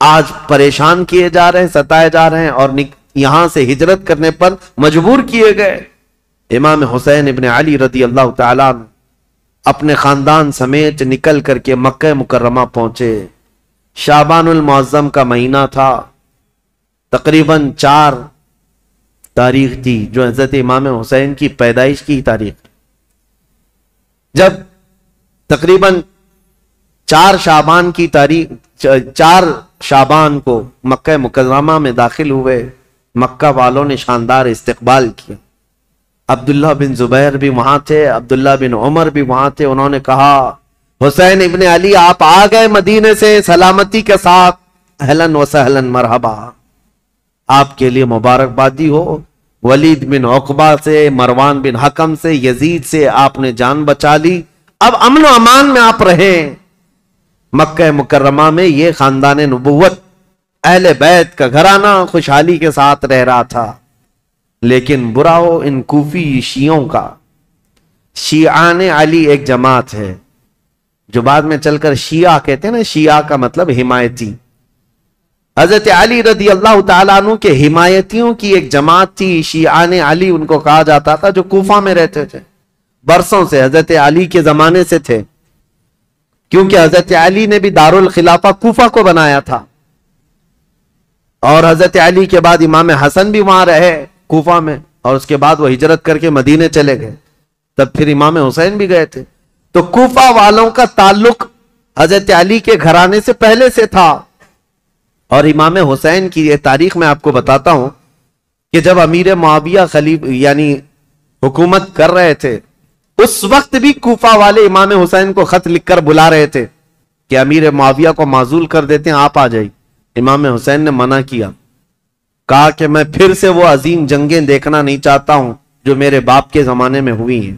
آج پریشان کیے جا رہے ہیں، ستائے جا رہے ہیں، اور یہاں سے ہجرت کرنے پر مجبور کیے گئے۔ امام حسین ابن علی رضی اللہ تعالیٰ اپنے خاندان سمیت نکل کر کے مکہ مکرمہ پہنچے۔ شعبان المعظم کا مہینہ تھا، تقریباً 4 تاریخ تھی جو حضرت امام حسین کی پیدائش کی تاریخ۔ جب تقریباً 4 شعبان کی تاریخ 4 شعبان کو مکہ مکرمہ میں داخل ہوئے، مکہ والوں نے شاندار استقبال کیا۔ عبداللہ بن زبیر بھی وہاں تھے، عبداللہ بن عمر بھی وہاں تھے۔ انہوں نے کہا حسین ابن علی آپ آ گئے مدینے سے سلامتی کے ساتھ، اہلاً و سہلاً مرحبا، آپ کے لیے مبارکبادی ہو۔ ولید بن عقبہ سے، مروان بن حکم سے، یزید سے آپ نے جان بچا لی، اب امن و امان میں آپ رہیں۔ مکہ مکرمہ میں یہ خاندان نبوت، اہل بیت کا گھرانہ خوشحالی کے ساتھ رہ رہا تھا، لیکن برا ہو ان کوفی شیعوں کا۔ شیعان علی ایک جماعت ہے جو بعد میں چل کر شیعہ کہتے ہیں نا، شیعہ کا مطلب حمایتی۔ حضرت علی رضی اللہ تعالیٰ عنہ کے حمایتیوں کی ایک جماعت تھی، شیعان علی ان کو کہا جاتا تھا، جو کوفہ میں رہتے تھے، برسوں سے حضرت علی کے زمانے سے تھے، کیونکہ حضرت علی نے بھی دارالخلافہ کوفہ کو بنایا تھا، اور حضرت علی کے بعد امام حسن بھی وہاں رہے کوفہ میں، اور اس کے بعد وہ ہجرت کر کے مدینے چلے گئے، تب پھر امام حسین بھی گئے تھے۔ تو کوفہ والوں کا تعلق حضرت علی کے گھرانے سے پہلے سے تھا۔ اور امام حسین کی یہ تاریخ میں آپ کو بتاتا ہوں کہ جب امیر معاویہ یعنی حکومت کر رہے تھے، اس وقت بھی کوفہ والے امام حسین کو خط لکھ کر بلا رہے تھے کہ امیر معاویہ کو معزول کر دیتے ہیں، آپ آ جائیے۔ امام حسین نے منع کیا، کہا کہ میں پھر سے وہ عظیم جنگیں دیکھنا نہیں چاہتا ہوں جو میرے باپ کے زمانے میں ہوئی ہیں۔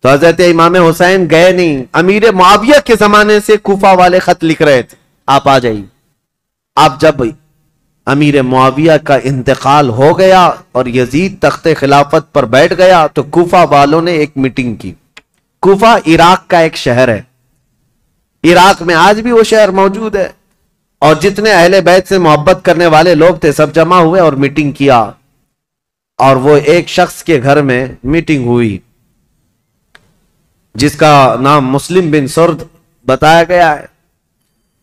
تو حضرت امام حسین گئے نہیں، امیر معاویہ کے زمانے سے کوفہ والے خط لکھ رہے تھے، آپ آ جائیے۔ اب جب امیر معاویہ کا انتقال ہو گیا اور یزید تخت خلافت پر بیٹھ گیا تو کوفہ والوں نے ایک میٹنگ کی۔ کوفہ عراق کا ایک شہر ہے، عراق میں آج بھی وہ شہر موجود ہے، اور جتنے اہل بیت سے محبت کرنے والے لوگ تھے سب جمع ہوئے اور میٹنگ کیا، اور وہ ایک شخص کے گھر میں میٹنگ ہوئی جس کا نام مسلم بن سرد بتایا گیا ہے،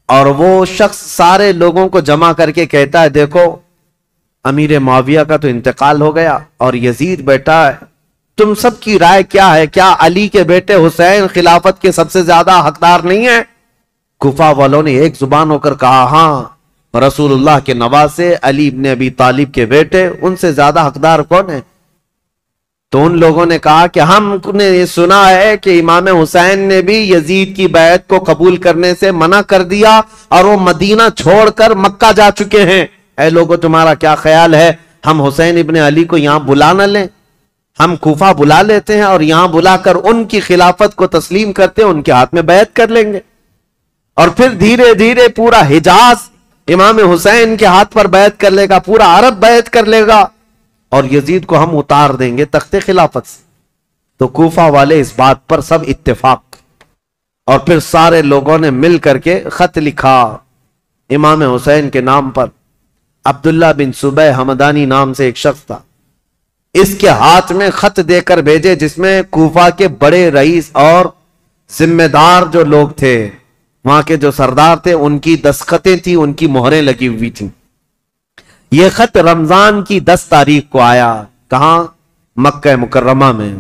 اور وہ شخص سارے لوگوں کو جمع کر کے کہتا ہے دیکھو امیر معاویہ کا تو انتقال ہو گیا اور یزید بیٹا ہے، تم سب کی رائے کیا ہے؟ کیا علی کے بیٹے حسین خلافت کے سب سے زیادہ حقدار نہیں ہیں؟ کوفہ والوں نے ایک زبان ہو کر کہا ہاں، رسول اللہ کے نواسے علی ابن ابی طالب کے بیٹے، ان سے زیادہ حقدار کون ہے؟ تو ان لوگوں نے کہا کہ ہم نے یہ سنا ہے کہ امام حسین نے بھی یزید کی بیعت کو قبول کرنے سے منع کر دیا اور وہ مدینہ چھوڑ کر مکہ جا چکے ہیں، اے لوگوں تمہارا کیا خیال ہے ہم حسین ابن علی کو یہاں بلا نہ لیں؟ ہم کوفہ بلا لیتے ہیں اور یہاں بلا کر ان کی خلافت کو تسلیم کرتے ہیں، ان کے ہاتھ میں بیعت کر لیں گے، اور پھر دھیرے دھیرے پورا حجاز امام حسین کے ہاتھ پر بیعت کر لے گا، پورا عرب بیعت کر لے گا، اور یزید کو ہم اتار دیں گے تخت خلافت سے۔ تو کوفہ والے اس بات پر سب اتفاق، اور پھر سارے لوگوں نے مل کر کے خط لکھا امام حسین کے نام پر۔ عبداللہ بن صبح حمدانی نام سے ایک شخص تھا، اس کے ہاتھ میں خط دے کر بھیجے جس میں کوفہ کے بڑے رئیس اور ذمہ دار جو لوگ تھے، وہاں کے جو سردار تھے، ان کی دستخطیں تھیں، ان کی مہریں لگی ہوئی تھیں۔ یہ خط رمضان کی 10 تاریخ کو آیا، کہاں؟ مکہ مکرمہ میں۔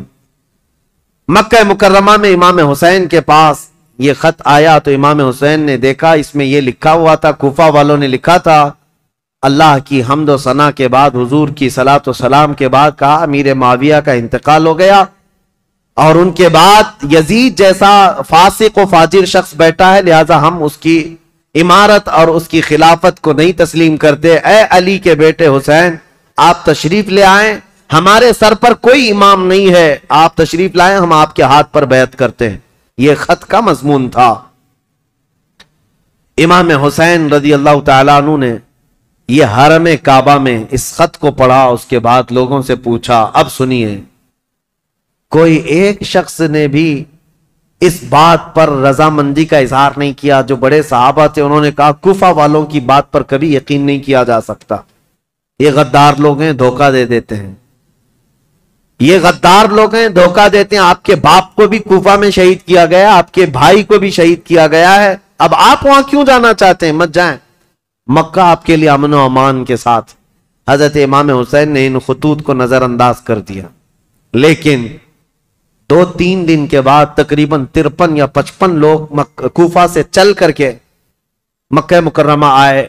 مکہ مکرمہ میں امام حسین کے پاس یہ خط آیا تو امام حسین نے دیکھا، اس میں یہ لکھا ہوا تھا، کوفہ والوں نے لکھا تھا، اللہ کی حمد و ثنا کے بعد، حضور کی صلاۃ و سلام کے بعد کہا امیر معاویہ کا انتقال ہو گیا، اور ان کے بعد یزید جیسا فاسق و فاجر شخص بیٹا ہے، لہذا ہم اس کی امارت اور اس کی خلافت کو نہیں تسلیم کرتے۔ اے علی کے بیٹے حسین، آپ تشریف لے آئیں، ہمارے سر پر کوئی امام نہیں ہے، آپ تشریف لائیں، ہم آپ کے ہاتھ پر بیعت کرتے ہیں۔ یہ خط کا مضمون تھا۔ امام حسین رضی اللہ تعالیٰ عنہ نے یہ حرم کعبہ میں اس خط کو پڑھا، اس کے بعد لوگوں سے پوچھا اب سنیے، کوئی ایک شخص نے بھی اس بات پر رضامندی کا اظہار نہیں کیا. جو بڑے صحابہ تھے انہوں نے کہا کوفہ والوں کی بات پر کبھی یقین نہیں کیا جا سکتا, یہ غدار لوگ ہیں, دھوکہ دے دیتے ہیں. یہ غدار لوگ ہیں, دھوکہ دیتے ہیں. آپ کے باپ کو بھی کوفہ میں شہید کیا گیا, آپ کے بھائی کو بھی شہید کیا گیا ہے. اب آپ وہاں کیوں جانا چاہتے ہیں؟ مت جائیں. مکہ آپ کے لیے امن و امان کے ساتھ. حضرت امام حسین نے ان خطوط کو نظر انداز کر دیا, لیکن 2-3 دن کے بعد تقریباً 53 یا 55 لوگ کوفہ سے چل کر کے مکہ مکرمہ آئے,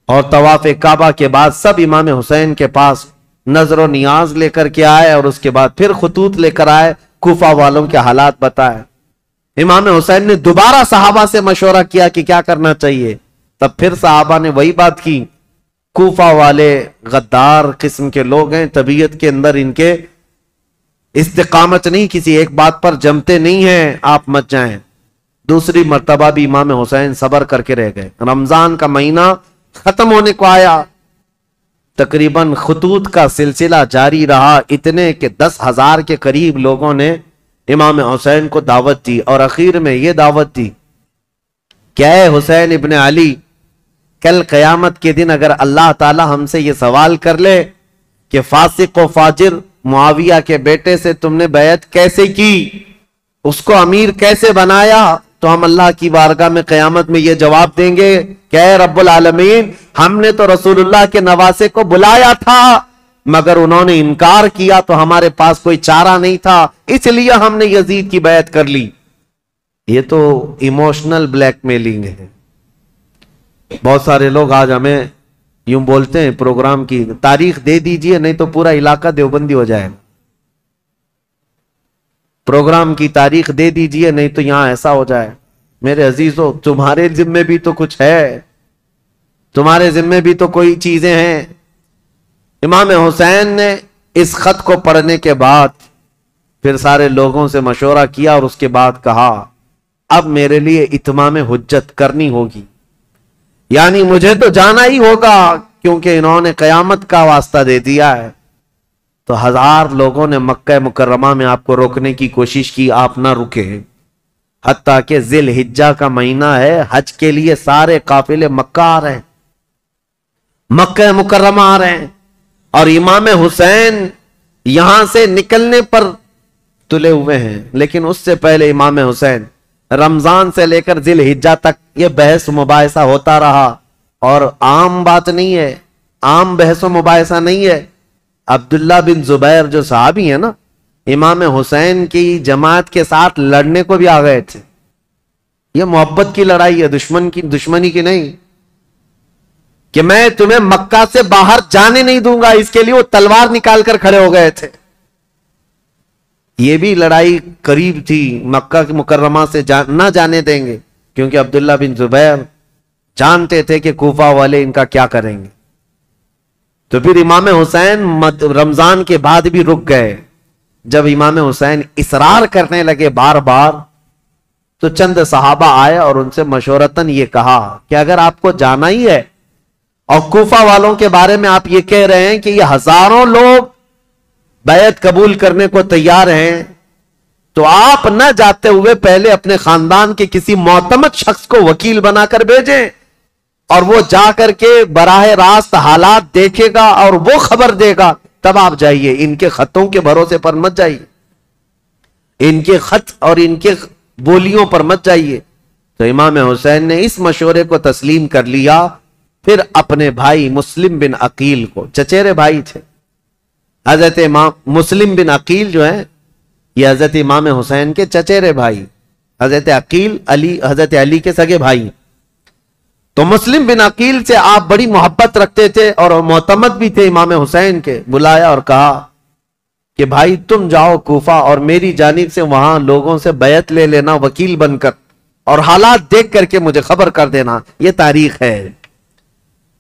اور طواف کعبہ کے بعد سب امام حسین کے پاس نظر و نیاز لے کر کے آئے, اور اس کے بعد پھر خطوط لے کر آئے, کوفہ والوں کے حالات بتائے. امام حسین نے دوبارہ صحابہ سے مشورہ کیا کہ کیا کرنا چاہیے. تب پھر صحابہ نے وہی بات کی, کوفہ والے غدار قسم کے لوگ ہیں, طبیعت کے اندر ان کے استقامت نہیں, کسی ایک بات پر جمتے نہیں ہیں, آپ مت جائیں. دوسری مرتبہ بھی امام حسین صبر کر کے رہ گئے. رمضان کا مہینہ ختم ہونے کو آیا, تقریباً خطوط کا سلسلہ جاری رہا, اتنے کہ 10,000 کے قریب لوگوں نے امام حسین کو دعوت دی, اور اخیر میں یہ دعوت دی کہ اے حسین ابن علی, کل قیامت کے دن اگر اللہ تعالی ہم سے یہ سوال کر لے کہ فاسق و فاجر معاویہ کے بیٹے سے تم نے بیعت کیسے کی, اس کو امیر کیسے بنایا, تو ہم اللہ کی بارگاہ میں قیامت میں یہ جواب دیں گے کہ اے رب العالمین, ہم نے تو رسول اللہ کے نواسے کو بلایا تھا, مگر انہوں نے انکار کیا, تو ہمارے پاس کوئی چارہ نہیں تھا, اس لیے ہم نے یزید کی بیعت کر لی. یہ تو ایموشنل بلیک میلنگ ہے. بہت سارے لوگ آج ہمیں یوں بولتے ہیں پروگرام کی تاریخ دے دیجئے نہیں تو پورا علاقہ دیوبندی ہو جائے گا, پروگرام کی تاریخ دے دیجئے نہیں تو یہاں ایسا ہو جائے. میرے عزیزو, تمہارے ذمے بھی تو کچھ ہے, تمہارے ذمے بھی تو کوئی چیزیں ہیں. امام حسین نے اس خط کو پڑھنے کے بعد پھر سارے لوگوں سے مشورہ کیا, اور اس کے بعد کہا اب میرے لیے اتمام حجت کرنی ہوگی, یعنی مجھے تو جانا ہی ہوگا, کیونکہ انہوں نے قیامت کا واسطہ دے دیا ہے. تو 1000 لوگوں نے مکہ مکرمہ میں آپ کو روکنے کی کوشش کی, آپ نہ رکے, حتیٰ کہ ذی الحجہ کا مہینہ ہے, حج کے لیے سارے قافلے مکہ آ رہے ہیں, مکہ مکرمہ آ رہے ہیں, اور امام حسین یہاں سے نکلنے پر تلے ہوئے ہیں. لیکن اس سے پہلے امام حسین رمضان سے لے کر ذی الحجہ تک یہ بحث مباحثہ ہوتا رہا, اور عام بات نہیں ہے, عام بحث و مباحثہ نہیں ہے. عبداللہ بن زبیر جو صحابی ہیں نا, امام حسین کی جماعت کے ساتھ لڑنے کو بھی آ گئے تھے. یہ محبت کی لڑائی ہے, دشمنی کی نہیں, کہ میں تمہیں مکہ سے باہر جانے نہیں دوں گا, اس کے لیے وہ تلوار نکال کر کھڑے ہو گئے تھے. یہ بھی لڑائی قریب تھی, مکہ کی مکرمہ سے نہ جانے دیں گے, کیونکہ عبداللہ بن زبیر جانتے تھے کہ کوفہ والے ان کا کیا کریں گے. تو پھر امام حسین رمضان کے بعد بھی رک گئے. جب امام حسین اصرار کرنے لگے بار بار, تو چند صحابہ آئے اور ان سے مشورتاً یہ کہا کہ اگر آپ کو جانا ہی ہے, اور کوفہ والوں کے بارے میں آپ یہ کہہ رہے ہیں کہ یہ 1000 لوگ بیعت قبول کرنے کو تیار ہیں, تو آپ نہ جاتے ہوئے پہلے اپنے خاندان کے کسی معتمد شخص کو وکیل بنا کر بھیجیں, اور وہ جا کر کے براہ راست حالات دیکھے گا اور وہ خبر دے گا, تب آپ جائیے. ان کے خطوں کے بھروسے پر مت جائیے, ان کے خط اور ان کے بولیوں پر مت جائیے. تو امام حسین نے اس مشورے کو تسلیم کر لیا. پھر اپنے بھائی مسلم بن عقیل کو, چچیرے بھائی تھے حضرت امام مسلم بن عقیل جو ہیں, یہ حضرت امام حسین کے چچیرے بھائی, حضرت عقیل حضرت علی کے سگے بھائی. تو مسلم بن عقیل سے آپ بڑی محبت رکھتے تھے اور معتمد بھی تھے امام حسین کے. بلایا اور کہا کہ بھائی تم جاؤ کوفہ, اور میری جانب سے وہاں لوگوں سے بیعت لے لینا وکیل بن کر, اور حالات دیکھ کر کے مجھے خبر کر دینا. یہ تاریخ ہے.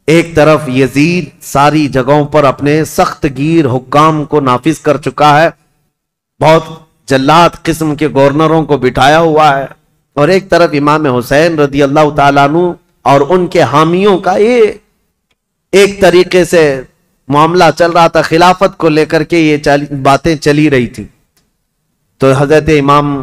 ایک طرف یزید ساری جگہوں پر اپنے سخت گیر حکام کو نافذ کر چکا ہے, بہت جلاد قسم کے گورنروں کو بٹھایا ہوا ہے, اور ایک طرف امام حسین رضی اللہ تعالیٰ عنہ اور ان کے حامیوں کا یہ ایک طریقے سے معاملہ چل رہا تھا. خلافت کو لے کر کے یہ باتیں چلی رہی تھی. تو حضرت امام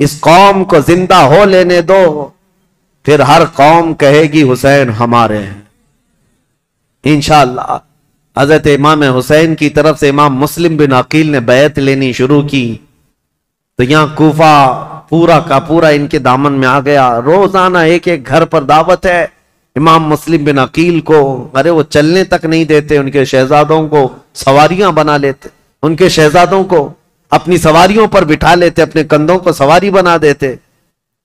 اس قوم کو زندہ ہو لینے دو، پھر ہر قوم کہے گی حسین ہمارے ہیں انشاءاللہ۔ حضرت امام حسین کی طرف سے امام مسلم بن عقیل نے بیعت لینی شروع کی تو یہاں کوفہ پورا کا پورا ان کے دامن میں آ گیا۔ روزانہ ایک ایک گھر پر دعوت ہے امام مسلم بن عقیل کو، ارے وہ چلنے تک نہیں دیتے، ان کے شہزادوں کو سواریاں بنا لیتے، ان کے شہزادوں کو اپنی سواریوں پر بٹھا لیتے، اپنے کندھوں کو سواری بنا دیتے،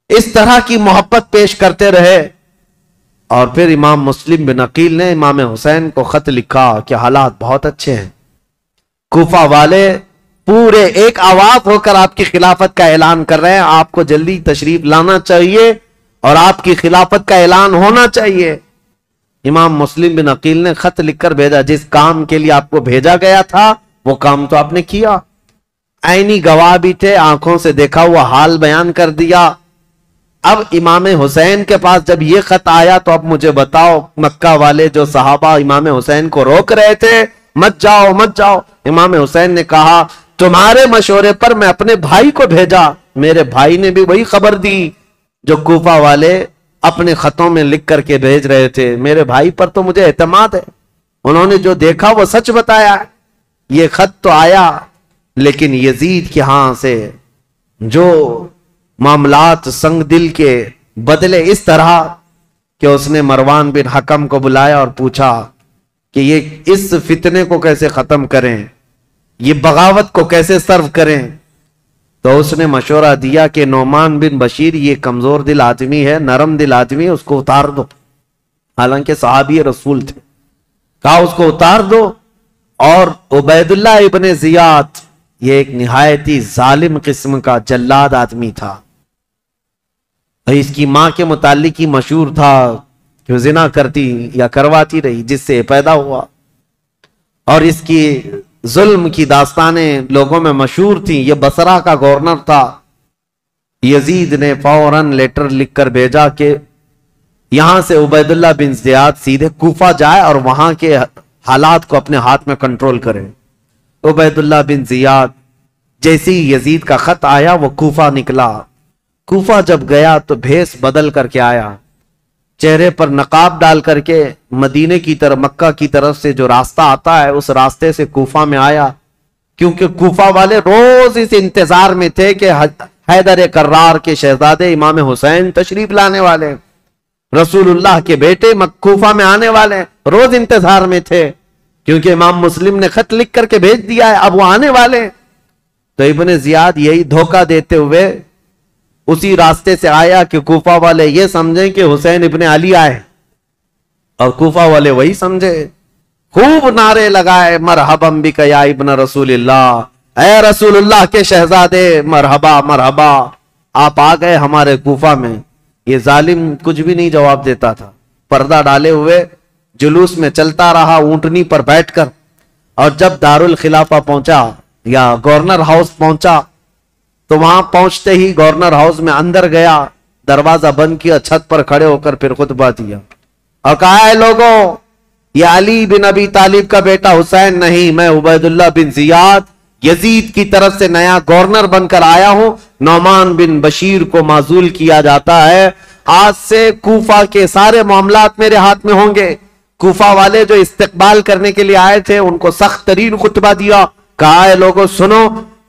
اس طرح کی محبت پیش کرتے رہے۔ اور پھر امام مسلم بن عقیل نے امام حسین کو خط لکھا کہ حالات بہت اچھے ہیں، کوفہ والے پورے ایک آواز ہو کر آپ کی خلافت کا اعلان کر رہے ہیں، آپ کو جلدی تشریف لانا چاہیے اور آپ کی خلافت کا اعلان ہونا چاہیے۔ امام مسلم بن عقیل نے خط لکھ کر بھیجا، جس کام کے لیے آپ کو بھیجا گیا تھا وہ کام تو آپ نے کیا، عینی گواہ بھی تھے، آنکھوں سے دیکھا ہوا حال بیان کر دیا۔ اب امام حسین کے پاس جب یہ خط آیا تو اب مجھے بتاؤ، مکہ والے جو صحابہ امام حسین کو روک رہے تھے مت جاؤ مت جاؤ، امام حسین نے کہا تمہارے مشورے پر میں اپنے بھائی کو بھیجا، میرے بھائی نے بھی وہی خبر دی جو کوفہ والے اپنے خطوں میں لکھ کر کے بھیج رہے تھے، میرے بھائی پر تو مجھے اعتماد ہے، انہوں نے جو دیکھا وہ سچ بتایا۔ یہ خط تو آیا لیکن یزید کے ہاں سے جو معاملات سنگ دل کے بدلے اس طرح کہ اس نے مروان بن حکم کو بلایا اور پوچھا کہ یہ اس فتنے کو کیسے ختم کریں، یہ بغاوت کو کیسے سرو کریں۔ تو اس نے مشورہ دیا کہ نعمان بن بشیر یہ کمزور دل آدمی ہے، نرم دل آدمی ہے، اس کو اتار دو، حالانکہ صحابی رسول تھے، کہا اس کو اتار دو۔ اور عبید اللہ ابن زیاد یہ ایک نہایتی ظالم قسم کا جلاد آدمی تھا، اس کی ماں کے متعلق ہی مشہور تھا کہ وہ زنا کرتی یا کرواتی رہی جس سے پیدا ہوا، اور اس کی ظلم کی داستانیں لوگوں میں مشہور تھیں۔ یہ بصرہ کا گورنر تھا۔ یزید نے فوراً لیٹر لکھ کر بھیجا کہ یہاں سے عبید اللہ بن زیاد سیدھے کوفہ جائے اور وہاں کے حالات کو اپنے ہاتھ میں کنٹرول کرے۔ عبید اللہ بن زیاد جیسی یزید کا خط آیا وہ کوفہ نکلا۔ کوفہ جب گیا تو بھیس بدل کر کے آیا، چہرے پر نقاب ڈال کر کے مدینے کی طرف مکہ کی طرف سے جو راستہ آتا ہے اس راستے سے کوفہ میں آیا، کیونکہ کوفہ والے روز اس انتظار میں تھے کہ حیدر کرار کے شہزادے امام حسین تشریف لانے والے، رسول اللہ کے بیٹے کوفہ میں آنے والے، روز انتظار میں تھے کیونکہ امام مسلم نے خط لکھ کر کے بھیج دیا ہے، اب وہ آنے والے۔ تو ابن زیاد یہی دھوکہ دیتے ہوئے اسی راستے سے آیا کہ کوفہ والے یہ سمجھیں کہ حسین ابن علی آئے، اور کوفہ والے وہی سمجھے، خوب نعرے لگائے مرحبا بک یا ابن رسول اللہ، اے رسول اللہ کے شہزادے مرحبا مرحبا، آپ آ گئے ہمارے کوفہ میں۔ یہ ظالم کچھ بھی نہیں جواب دیتا تھا، پردہ ڈالے ہوئے جلوس میں چلتا رہا اونٹنی پر بیٹھ کر، اور جب دارالخلافہ پہنچا یا گورنر ہاؤس پہنچا تو وہاں پہنچتے ہی گورنر ہاؤس میں اندر گیا، دروازہ بند کیا، چھت پر کھڑے ہو کر پھر خطبہ دیا اور کہا ہے لوگوں یہ علی بن ابی طالب کا بیٹا حسین نہیں، میں عبید اللہ بن زیاد یزید کی طرف سے نیا گورنر بن کر آیا ہوں، نعمان بن بشیر کو معزول کیا جاتا ہے، آج سے کوفہ کے سارے معاملات میرے ہاتھ میں ہوں گے۔ کوفہ والے جو استقبال کرنے کے لیے آئے تھے ان کو سخت ترین خطبہ دیا، کہا ہے لوگوں سنو،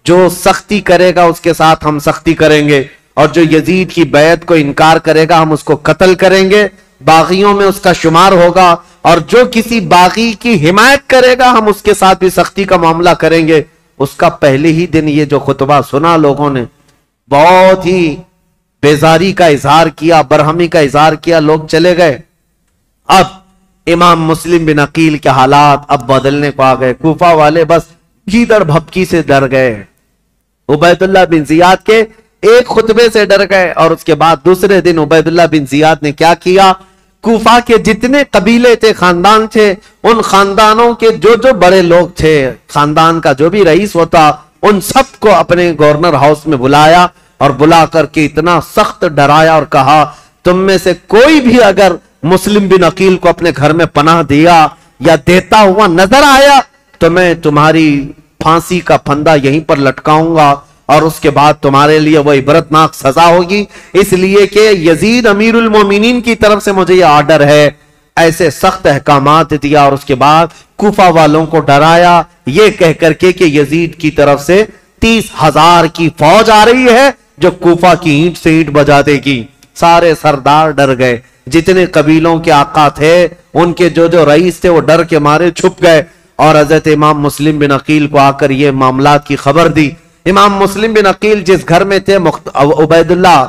جو سختی کرے گا اس کے ساتھ ہم سختی کریں گے، اور جو یزید کی بیعت کو انکار کرے گا ہم اس کو قتل کریں گے، باغیوں میں اس کا شمار ہوگا، اور جو کسی باغی کی حمایت کرے گا ہم اس کے ساتھ بھی سختی کا معاملہ کریں گے۔ اس کا پہلے ہی دن یہ جو خطبہ سنا لوگوں نے بہت ہی بیزاری کا اظہار کیا، برہمی کا اظہار کیا، لوگ چلے گئے۔ اب امام مسلم بن عقیل کے حالات اب بدلنے کو آ گئے، کوفہ والے بس گیدڑ بھپکی سے ڈر گئے، عبید اللہ بن زیاد کے ایک خطبے سے ڈر گئے۔ اور اس کے بعد دوسرے دن عبید اللہ بن زیاد نے کیا کیا، کوفہ کے جتنے قبیلے تھے، خاندان تھے، ان خاندانوں کے جو جو بڑے لوگ تھے، خاندان کا جو بھی رئیس ہوتا، ان سب کو اپنے گورنر ہاؤس میں بلایا، اور بلا کر کے اتنا سخت ڈرایا اور کہا تم میں سے کوئی بھی اگر مسلم بن عقیل کو اپنے گھر میں پناہ دیا یا دیتا ہوا نظر آیا تو میں تمہاری پھانسی کا پھندا یہیں پر لٹکاؤں گا، اور اس کے بعد تمہارے لیے وہ عبرتناک سزا ہوگی، اس لیے کہ یزید امیر المومنین کی طرف سے مجھے یہ آرڈر ہے۔ ایسے سخت احکامات دیا اور اس کے بعد کوفہ والوں کو ڈرایا یہ کہہ کر کے کہ یزید کی طرف سے 30,000 کی فوج آ رہی ہے جو کوفہ کی اینٹ سے اینٹ بجا دے گی۔ سارے سردار ڈر گئے، جتنے قبیلوں کے آقا تھے ان کے جو رئیس تھے وہ ڈر کے مارے چھپ گئے، اور حضرت امام مسلم بن عقیل کو آ کر یہ معاملات کی خبر دی۔ امام مسلم بن عقیل جس گھر میں تھے، عبید اللہ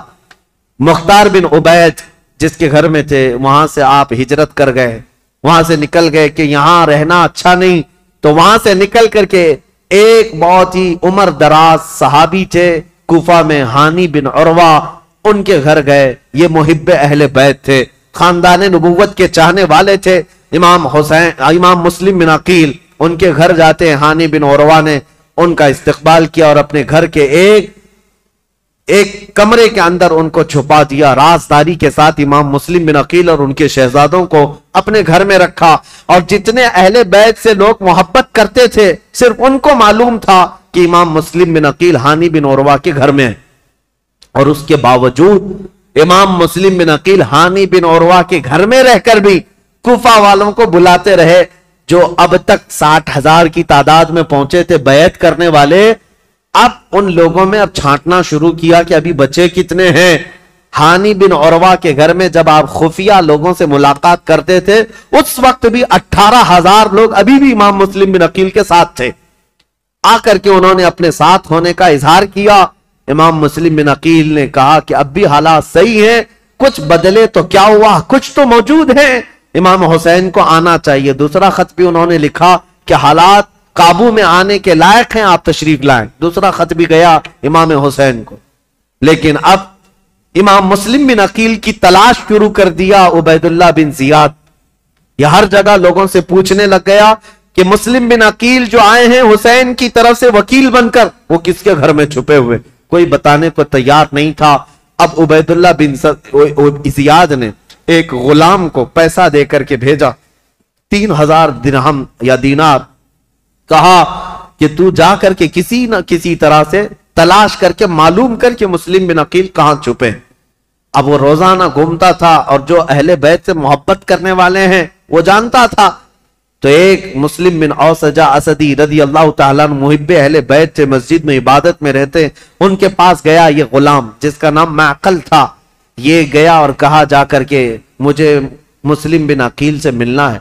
مختار بن عبید جس کے گھر میں تھے، وہاں سے آپ ہجرت کر گئے، وہاں سے نکل گئے کہ یہاں رہنا اچھا نہیں، تو وہاں سے نکل کر کے ایک بہت ہی عمر دراز صحابی تھے کوفہ میں، ہانی بن عروہ، ان کے گھر گئے۔ یہ محب اہل بیت تھے، خاندان نبوت کے چاہنے والے تھے۔ امام مسلم بن عقیل ان کے گھر جاتے ہیں، ہانی بن عروہ نے ان کا استقبال کیا اور اپنے گھر کے ایک کمرے کے اندر ان کو چھپا دیا، رازداری کے ساتھ امام مسلم بن عقیل اور ان کے شہزادوں کو اپنے گھر میں رکھا، اور جتنے اہل بیت سے لوگ محبت کرتے تھے صرف ان کو معلوم تھا کہ امام مسلم بن عقیل ہانی بن عروہ کے گھر میں ہے، اور اس کے باوجود امام مسلم بن عقیل ہانی بن عروہ کے گھر میں رہ کر بھی کوفہ والوں کو بلاتے رہے، جو اب تک 60,000 کی تعداد میں پہنچے تھے بیعت کرنے والے۔ اب ان لوگوں میں اب چھانٹنا شروع کیا کہ ابھی بچے کتنے ہیں۔ ہانی بن عروہ کے گھر میں جب آپ خفیہ لوگوں سے ملاقات کرتے تھے اس وقت بھی 18,000 لوگ ابھی بھی امام مسلم بن عقیل کے ساتھ تھے۔ آ کر کے انہوں نے اپنے ساتھ ہونے کا اظہار کیا۔ امام مسلم بن عقیل نے کہا کہ اب بھی حالات صحیح ہیں، کچھ بدلے تو کیا ہوا، کچھ تو موجود ہیں، امام حسین کو آنا چاہیے۔ دوسرا خط بھی انہوں نے لکھا کہ حالات قابو میں آنے کے لائق ہیں، آپ تشریف لائیں۔ دوسرا خط بھی گیا امام حسین کو، لیکن اب امام مسلم بن عقیل کی تلاش شروع کر دیا عبید اللہ بن زیاد۔ یہ ہر جگہ لوگوں سے پوچھنے لگ گیا کہ مسلم بن عقیل جو آئے ہیں حسین کی طرف سے وکیل بن کر، وہ کس کے گھر میں چھپے ہوئے، کوئی بتانے کو تیار نہیں تھا۔ اب عبید اللہ بن زیاد نے ایک غلام کو پیسہ دے کر کے بھیجا، 3,000 درہم یا دینار، کہا کہ تو جا کر کے کسی نہ کسی طرح سے تلاش کر کے معلوم کر کے مسلم بن عقیل کہاں چھپے ہیں۔ اب وہ روزانہ گھومتا تھا اور جو اہل بیت سے محبت کرنے والے ہیں وہ جانتا تھا، تو ایک مسلم بن اوسجہ اسدی رضی اللہ تعالیٰ عنہ محب اہل بیت سے مسجد میں عبادت میں رہتے، ان کے پاس گیا یہ غلام جس کا نام معقل تھا۔ یہ گیا اور کہا جا کر کے مجھے مسلم بن عقیل سے ملنا ہے۔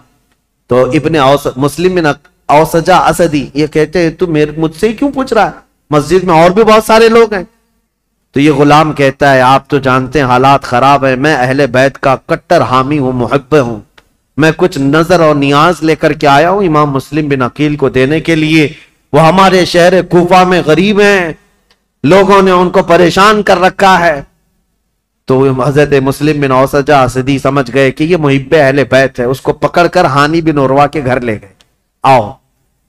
تو مسلم بن اوسجہ اسدی یہ کہتے ہیں تو مجھ سے کیوں پوچھ رہا ہے، مسجد میں اور بھی بہت سارے لوگ ہیں۔ تو یہ غلام کہتا ہے آپ تو جانتے ہیں حالات خراب ہیں، میں اہل بیت کا کٹر حامی ہوں، محب ہوں، میں کچھ نظر اور نیاز لے کر کے آیا ہوں امام مسلم بن عقیل کو دینے کے لیے، وہ ہمارے شہر کوفہ میں غریب ہیں، لوگوں نے ان کو پریشان کر رکھا ہے۔ تو حضرت مسلم بن اوسجہ اسدی سمجھ گئے کہ یہ محب اہل بیت ہے، اس کو پکڑ کر ہانی بن عروہ کے گھر لے گئے، آؤ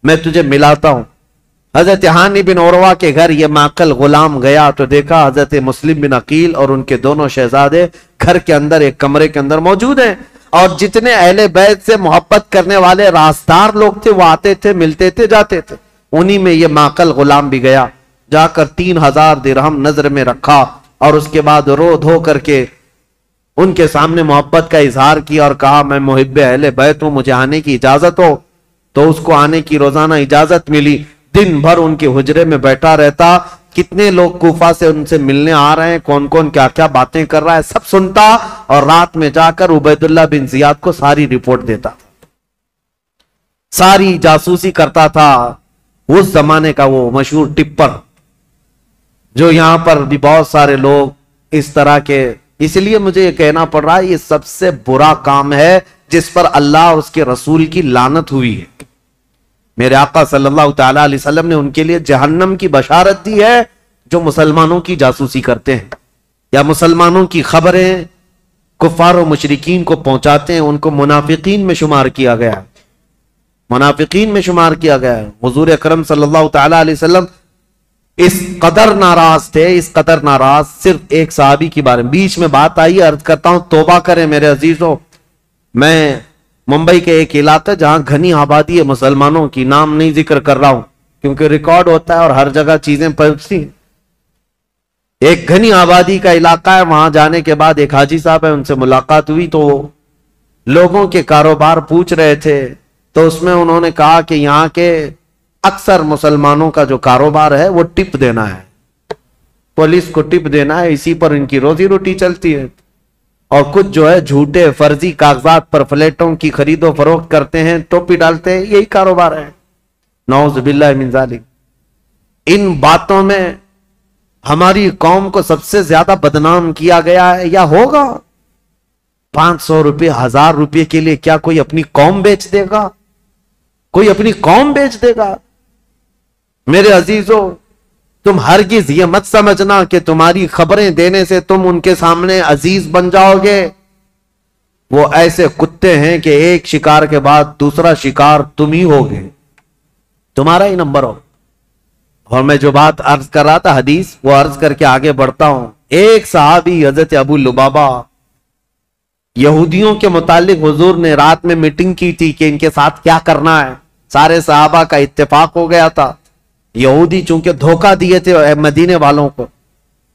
میں تجھے ملاتا ہوں۔ حضرت ہانی بن عروہ کے گھر یہ معقل غلام گیا تو دیکھا حضرت مسلم بن عقیل اور ان کے دونوں شہزادے گھر کے اندر ایک کمرے کے اندر موجود ہیں، اور جتنے اہل بیت سے محبت کرنے والے رازدار لوگ تھے وہ آتے تھے، ملتے تھے، جاتے تھے۔ انہی میں یہ معقل غلام بھی گیا، جا کر 3,000 درہم نظر میں رکھا اور اس کے بعد رو دھو کر کے ان کے سامنے محبت کا اظہار کیا اور کہا میں محب اہل بیت ہوں، مجھے آنے کی اجازت ہو۔ تو اس کو آنے کی روزانہ اجازت ملی، دن بھر ان کے حجرے میں بیٹھا رہتا، کتنے لوگ کوفہ سے ان سے ملنے آ رہے ہیں، کون کون کیا کیا باتیں کر رہا ہے سب سنتا، اور رات میں جا کر عبید اللہ بن زیاد کو ساری رپورٹ دیتا، ساری جاسوسی کرتا تھا۔ اس زمانے کا وہ مشہور ٹپر جو یہاں پر بھی بہت سارے لوگ اس طرح کے، اس لیے مجھے یہ کہنا پڑ رہا ہے یہ سب سے برا کام ہے جس پر اللہ اور اس کے رسول کی لعنت ہوئی ہے۔ میرے آقا صلی اللہ تعالیٰ علیہ وسلم نے ان کے لیے جہنم کی بشارت دی ہے جو مسلمانوں کی جاسوسی کرتے ہیں یا مسلمانوں کی خبریں کفار و مشرکین کو پہنچاتے ہیں، ان کو منافقین میں شمار کیا گیا ہے، منافقین میں شمار کیا گیا ہے۔ حضور اکرم صلی اللہ تعالیٰ علیہ وسلم اس قدر ناراض تھے، اس قدر ناراض، صرف ایک صحابی کی بارے میں بیچ میں بات آئی، عرض کرتا ہوں توبہ کریں میرے عزیزوں۔ میں ممبئی کے ایک علاقہ جہاں گھنی آبادی ہے مسلمانوں کی، نام نہیں ذکر کر رہا ہوں کیونکہ ریکارڈ ہوتا ہے اور ہر جگہ چیزیں پہنچتی ہیں، ایک گھنی آبادی کا علاقہ ہے, وہاں جانے کے بعد ایک حاجی صاحب ہے, ان سے ملاقات ہوئی تو وہ لوگوں کے کاروبار پوچھ رہے تھے. تو اس میں انہوں نے کہا کہ یہاں کے اکثر مسلمانوں کا جو کاروبار ہے وہ ٹپ دینا ہے, پولیس کو ٹپ دینا ہے, اسی پر ان کی روزی روٹی چلتی ہے. اور کچھ جو ہے جھوٹے فرضی کاغذات پر فلیٹوں کی خرید و فروخت کرتے ہیں, ٹوپی ڈالتے ہیں, یہی کاروبار ہے. نعوذ باللہ من ذالک. ان باتوں میں ہماری قوم کو سب سے زیادہ بدنام کیا گیا ہے یا ہوگا. 500 روپے 1000 روپے کے لیے کیا کوئی اپنی قوم بیچ دے گا؟ کوئی اپنی قوم بیچ دے گا؟ میرے عزیزو, تم ہرگز یہ مت سمجھنا کہ تمہاری خبریں دینے سے تم ان کے سامنے عزیز بن جاؤ گے. وہ ایسے کتے ہیں کہ ایک شکار کے بعد دوسرا شکار تم ہی ہوگے, تمہارا ہی نمبر ہو. اور میں جو بات عرض کر رہا تھا حدیث, وہ عرض کر کے آگے بڑھتا ہوں. ایک صحابی حضرت ابو لبابہ, یہودیوں کے متعلق حضور نے رات میں میٹنگ کی تھی کہ ان کے ساتھ کیا کرنا ہے. سارے صحابہ کا اتفاق ہو گیا تھا. یہودی چونکہ دھوکہ دیے تھے مدینے والوں کو,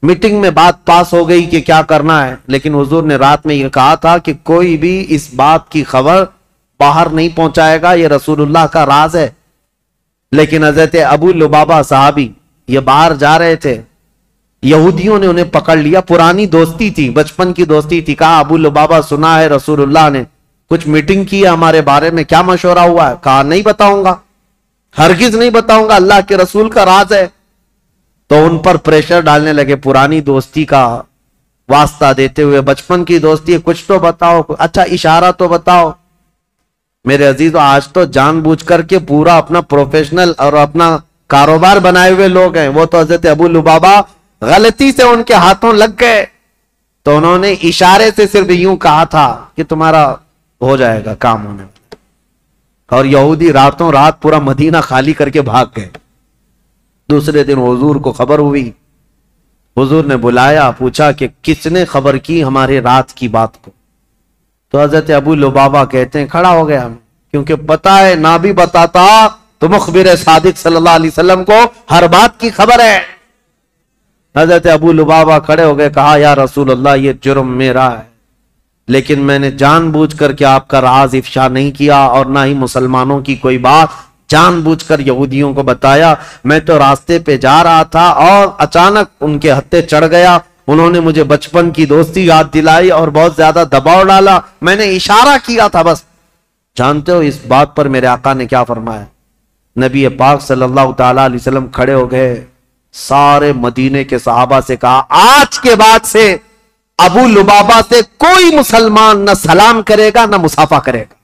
میٹنگ میں بات پاس ہو گئی کہ کیا کرنا ہے. لیکن حضور نے رات میں یہ کہا تھا کہ کوئی بھی اس بات کی خبر باہر نہیں پہنچائے گا, یہ رسول اللہ کا راز ہے. لیکن حضرت ابو لبابہ صحابی یہ باہر جا رہے تھے, یہودیوں نے انہیں پکڑ لیا. پرانی دوستی تھی, بچپن کی دوستی تھی. کہا ابو لبابہ سنا ہے رسول اللہ نے کچھ میٹنگ کی ہے ہمارے بارے میں, کیا مشورہ ہوا ہے؟ کہا نہیں بتاؤں گا, ہرگز نہیں بتاؤں گا, اللہ کے رسول کا راز ہے. تو ان پر پریشر ڈالنے لگے, پرانی دوستی کا واسطہ دیتے ہوئے, بچپن کی دوستی ہے, کچھ تو بتاؤ, اچھا اشارہ تو بتاؤ. میرے عزیزو, آج تو جان بوجھ کر کے پورا اپنا پروفیشنل اور اپنا کاروبار بنائے ہوئے لوگ ہیں. وہ تو حضرت ابو لبابہ غلطی سے ان کے ہاتھوں لگ گئے, تو انہوں نے اشارے سے صرف یوں کہا تھا کہ تمہارا ہو جائے گا کام ہونے میں. اور یہودی راتوں رات پورا مدینہ خالی کر کے بھاگ گئے. دوسرے دن حضور کو خبر ہوئی, حضور نے بلایا, پوچھا کہ کس نے خبر کی ہمارے رات کی بات کو. تو حضرت ابو لبابہ کہتے ہیں کھڑا ہو گیا, کیونکہ پتا ہے نہ بھی بتاتا تو مخبر صادق صلی اللہ علیہ وسلم کو ہر بات کی خبر ہے. حضرت ابو لبابہ کھڑے ہو گئے, کہا یا رسول اللہ یہ جرم میرا ہے, لیکن میں نے جان بوجھ کر کے آپ کا راز افشا نہیں کیا, اور نہ ہی مسلمانوں کی کوئی بات جان بوجھ کر یہودیوں کو بتایا. میں تو راستے پہ جا رہا تھا اور اچانک ان کے ہتھے چڑھ گیا. انہوں نے مجھے بچپن کی دوستی یاد دلائی اور بہت زیادہ دباؤ ڈالا, میں نے اشارہ کیا تھا بس. جانتے ہو اس بات پر میرے آقا نے کیا فرمایا؟ نبی پاک صلی اللہ تعالی علیہ وسلم کھڑے ہو گئے, سارے مدینے کے صحابہ سے کہا آج کے بعد سے ابو لبابہ سے کوئی مسلمان نہ سلام کرے گا نہ مصافحہ کرے گا.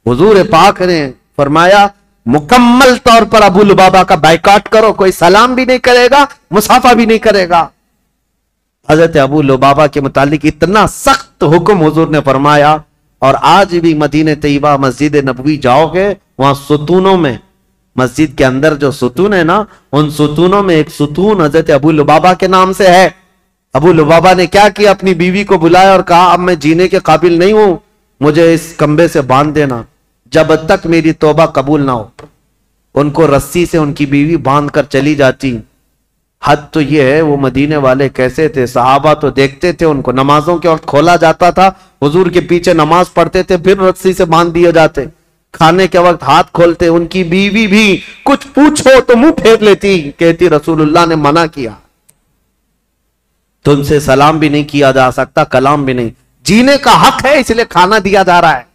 حضور پاک نے فرمایا مکمل طور پر ابو لبابہ کا بائیکاٹ کرو, کوئی سلام بھی نہیں کرے گا, مصافحہ بھی نہیں کرے گا. حضرت ابو لبابہ کے متعلق اتنا سخت حکم حضور نے فرمایا. اور آج بھی مدینہ طیبہ مسجد نبوی جاؤ گے, وہاں ستونوں میں, مسجد کے اندر جو ستون ہے نا, ان ستونوں میں ایک ستون حضرت ابو لبابہ کے نام سے ہے. ابو لبابہ نے کیا کیا, اپنی بیوی کو بلایا اور کہا اب میں جینے کے قابل نہیں ہوں, مجھے اس کمبے سے باندھ دینا جب تک میری توبہ قبول نہ ہو. ان کو رسی سے ان کی بیوی باندھ کر چلی جاتی. حد تو یہ ہے وہ مدینے والے کیسے تھے, صحابہ تو دیکھتے تھے ان کو, نمازوں کے وقت کھولا جاتا تھا, حضور کے پیچھے نماز پڑھتے تھے, پھر رسی سے باندھ دیے جاتے, کھانے کے وقت ہاتھ کھولتے. ان کی بیوی بھی کچھ پوچھو تو منہ پھیر لیتی, کہتی رسول اللہ نے منع کیا, تم سے سلام بھی نہیں کیا جا سکتا, کلام بھی نہیں, جینے کا حق ہے اس لیے کھانا دیا جا رہا ہے.